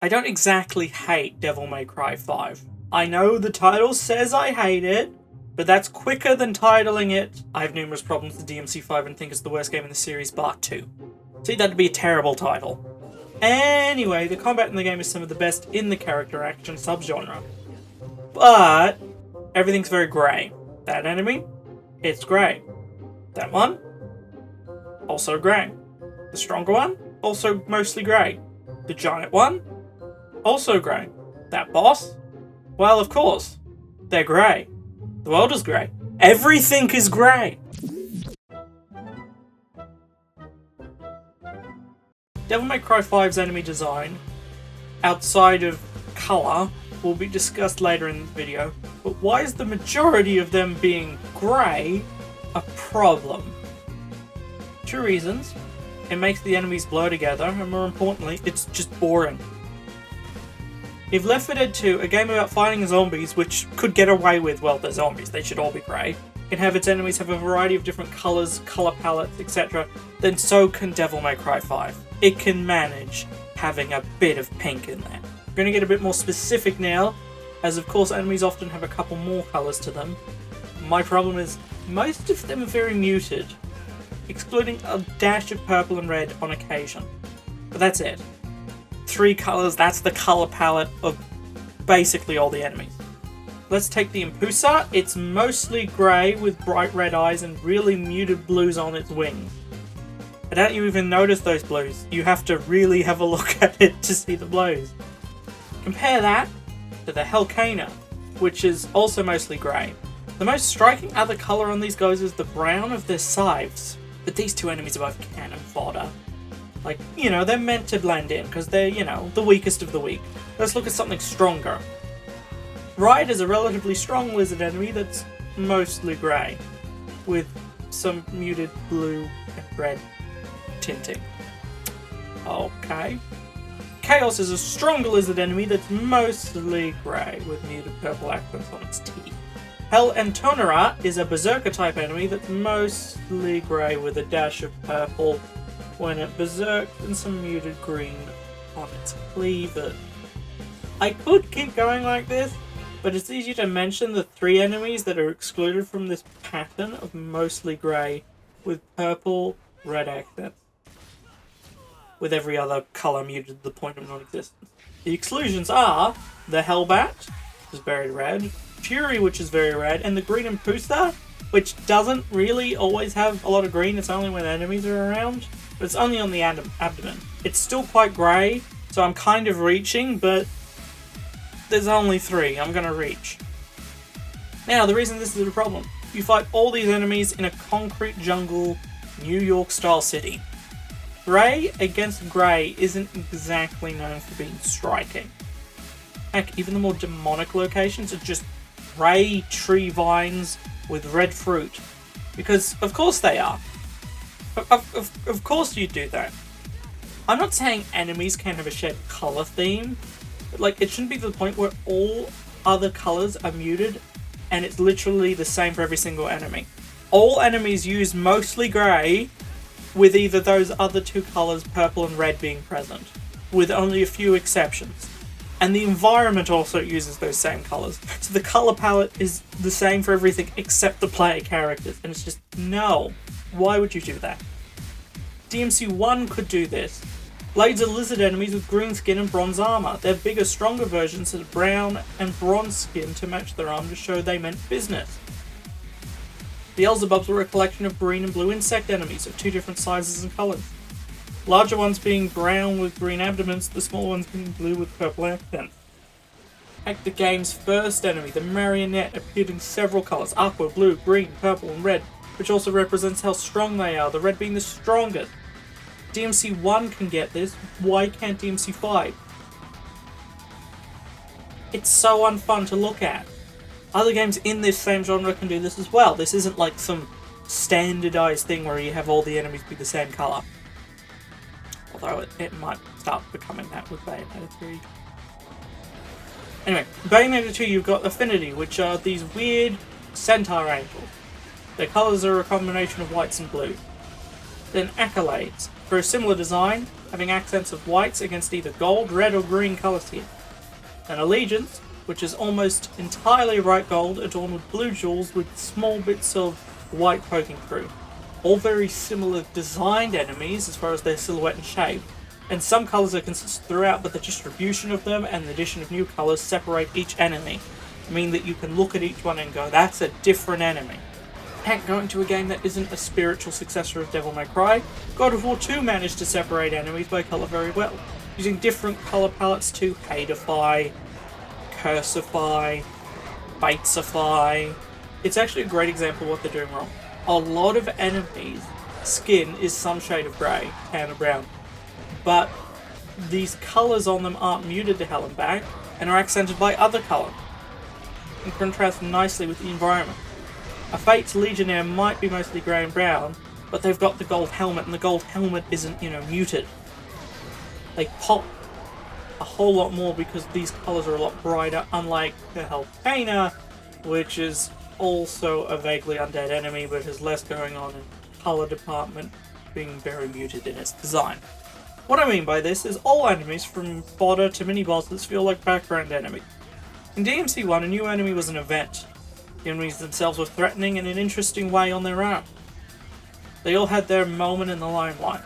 I don't exactly hate Devil May Cry 5. I know the title says I hate it, but that's quicker than titling it I have numerous problems with DMC 5 and think it's the worst game in the series, bar 2. See, that'd be a terrible title. Anyway, the combat in the game is some of the best in the character action subgenre. But everything's very grey. That enemy, it's grey. That one, also grey. The stronger one, also mostly grey. The giant one, also grey. That boss, well, of course, they're grey. The world is grey. Everything is grey. Devil May Cry 5's enemy design, outside of colour, will be discussed later in the video, but why is the majority of them being grey a problem? 2 reasons. It makes the enemies blur together, and more importantly, it's just boring. If Left 4 Dead 2, a game about fighting zombies, which could get away with, well, they're zombies, they should all be grey, can have its enemies have a variety of different colours, colour palettes, etc., then so can Devil May Cry 5. It can manage having a bit of pink in there. I'm going to get a bit more specific now, as of course enemies often have a couple more colours to them. My problem is, most of them are very muted, excluding a dash of purple and red on occasion. But that's it. 3 colours, that's the colour palette of basically all the enemies. Let's take the Impusa. It's mostly grey with bright red eyes and really muted blues on its wings. I doubt you even notice those blues. You have to really have a look at it to see the blues. Compare that to the Hellcana, which is also mostly grey. The most striking other colour on these guys is the brown of their scythes, but these 2 enemies are both cannon fodder. Like, you know, they're meant to blend in, because they're, you know, the weakest of the weak. Let's look at something stronger. Riot is a relatively strong lizard enemy that's mostly grey, with some muted blue and red tinting. Okay. Chaos is a stronger lizard enemy that's mostly grey, with muted purple accents on its teeth. Hell Antonera is a berserker type enemy that's mostly grey with a dash of purple when it berserks and some muted green on its cleaver. I could keep going like this, but it's easier to mention the 3 enemies that are excluded from this pattern of mostly grey with purple, red accents, with every other colour muted to the point of non-existence. The exclusions are the Hellbat, which is very red, Fury, which is very red, and the green Impusta, which doesn't really always have a lot of green, it's only when enemies are around, but it's only on the abdomen. It's still quite grey, so I'm kind of reaching, but there's only 3, I'm gonna reach. Now, the reason this is a problem, you fight all these enemies in a concrete jungle, New York style city. Grey against grey isn't exactly known for being striking. Heck, even the more demonic locations are just grey tree vines with red fruit. Because, of course they are. Of course you do that. I'm not saying enemies can have a shared colour theme, but like, it shouldn't be to the point where all other colours are muted and it's literally the same for every single enemy. All enemies use mostly grey, with either those other 2 colours, purple and red, being present, with only a few exceptions. And the environment also uses those same colours. So the colour palette is the same for everything except the player characters. And it's just, no. Why would you do that? DMC 1 could do this. Blades are lizard enemies with green skin and bronze armour. Their bigger, stronger versions had brown and bronze skin to match their armour to show they meant business. The Beelzebubs were a collection of green and blue insect enemies of 2 different sizes and colours. Larger ones being brown with green abdomens, the small ones being blue with purple accents. Heck, the game's first enemy, the Marionette, appeared in several colours, aqua, blue, green, purple and red, which also represents how strong they are, the red being the strongest. DMC 1 can get this, why can't DMC 5? It's so unfun to look at. Other games in this same genre can do this as well. This isn't like some standardised thing where you have all the enemies be the same colour. Although it might start becoming that with Bayonetta 3. Anyway, Bayonetta 2, you've got Affinity, which are these weird centaur angels. Their colours are a combination of whites and blues. Then Accolades. For a similar design, having accents of whites against either gold, red, or green colour scheme. An Allegiance, which is almost entirely bright gold, adorned with blue jewels with small bits of white poking through. All very similar designed enemies as far as their silhouette and shape, and some colours are consistent throughout, but the distribution of them and the addition of new colours separate each enemy, mean that you can look at each one and go, that's a different enemy. Heck, going to a game that isn't a spiritual successor of Devil May Cry, God of War 2 managed to separate enemies by colour very well, using different colour palettes to hateify, cursify, batesify. It's actually a great example of what they're doing wrong. A lot of enemies' skin is some shade of grey, tan or brown, but these colours on them aren't muted to hell and back, and are accented by other colour, and contrast nicely with the environment. A Fate's Legionnaire might be mostly grey and brown, but they've got the gold helmet, and the gold helmet isn't, muted. They pop a whole lot more because these colours are a lot brighter, unlike the Hellcaner, which is also a vaguely undead enemy, but has less going on in colour department, being very muted in its design. What I mean by this is all enemies, from fodder to mini-bosses, feel like background enemies. In DMC 1, a new enemy was an event. The enemies themselves were threatening in an interesting way on their own. They all had their moment in the limelight.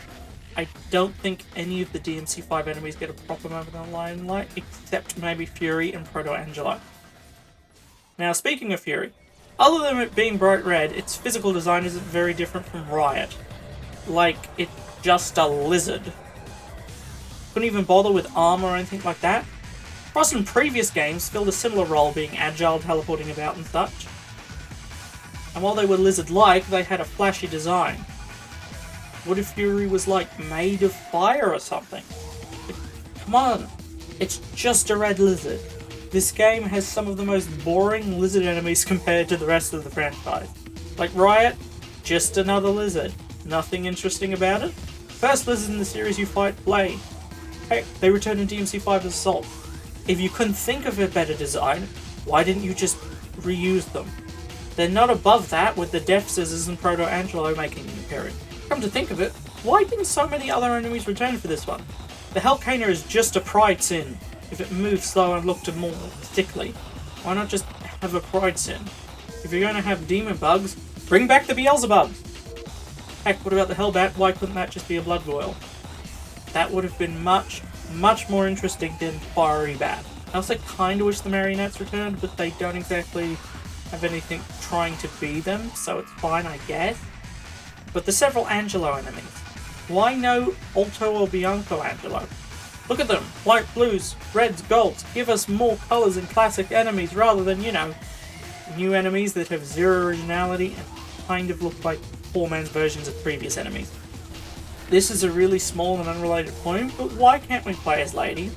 I don't think any of the DMC 5 enemies get a proper moment in the limelight, except maybe Fury and Proto-Angelo. Now, speaking of Fury, other than it being bright red, its physical design isn't very different from Riot. Like, it's just a lizard. Couldn't even bother with armor or anything like that. Frost in previous games filled a similar role, being agile, teleporting about and such. And while they were lizard-like, they had a flashy design. What if Fury was, made of fire or something? Come on, it's just a red lizard. This game has some of the most boring lizard enemies compared to the rest of the franchise. Like Riot, just another lizard. Nothing interesting about it. First lizard in the series you fight, Blade. Heck, they returned in DMC 5 as Assault. If you couldn't think of a better design, why didn't you just reuse them? They're not above that, with the Death Scissors and Proto-Angelo making an appearance. Come to think of it, why didn't so many other enemies return for this one? The Hellcaner is just a pride sin. If it moves slow and looked more sickly, why not just have a pride sin? If you're going to have demon bugs, bring back the Beelzebugs! Heck, what about the Hellbat? Why couldn't that just be a blood boil? That would have been much more interesting than Fiery Bat. I also kind of wish the Marionettes returned, but they don't exactly have anything trying to be them, so it's fine, I guess. But the several Angelo enemies. Why no Alto or Bianco Angelo? Look at them! White, blues, reds, golds. Give us more colours in classic enemies rather than, new enemies that have zero originality and kind of look like poor man's versions of previous enemies. This is a really small and unrelated point, but why can't we play as Lady?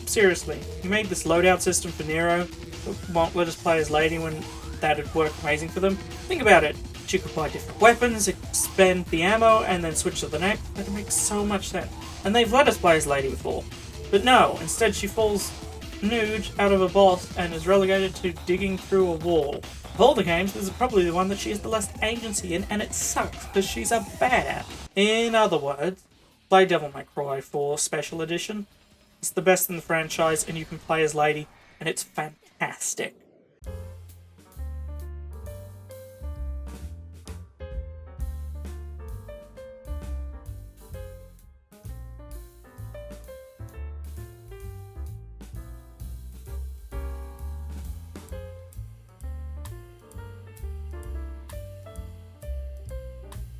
Seriously, you made this loadout system for Nero, but won't let us play as Lady when that'd work amazing for them? Think about it. She could buy different weapons, expend the ammo, and then switch to the next. That makes so much sense. And they've let us play as Lady before. But no, instead she falls nude out of a boss and is relegated to digging through a wall. Of all the games, this is probably the one that she has the less agency in, and it sucks because she's a badass. In other words, play Devil May Cry 4 Special Edition. It's the best in the franchise, and you can play as Lady, and it's fantastic.